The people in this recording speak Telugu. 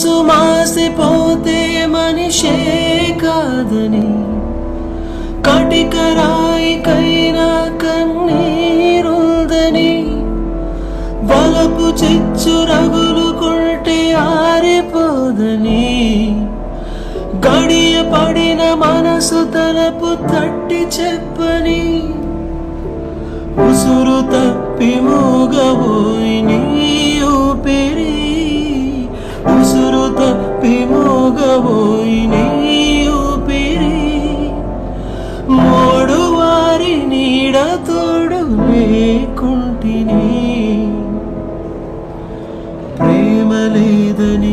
సుమాసిపోతే మనిషే కాదని కటికరాయికైనా కన్నీరుందని వలపు చిచ్చు రగులుకుంటే ఆరిపోదని గడియ పడిన మనసు తలపు తట్టి చెప్పని ఉసురు తప్పి మూగబోయి నీ ఊపిరి ఉసురు తప్పి మూగబోయి నీ ఊపిరి మోడు వారి నీడ తోడు లేకుంటిని ప్రేమ లేదని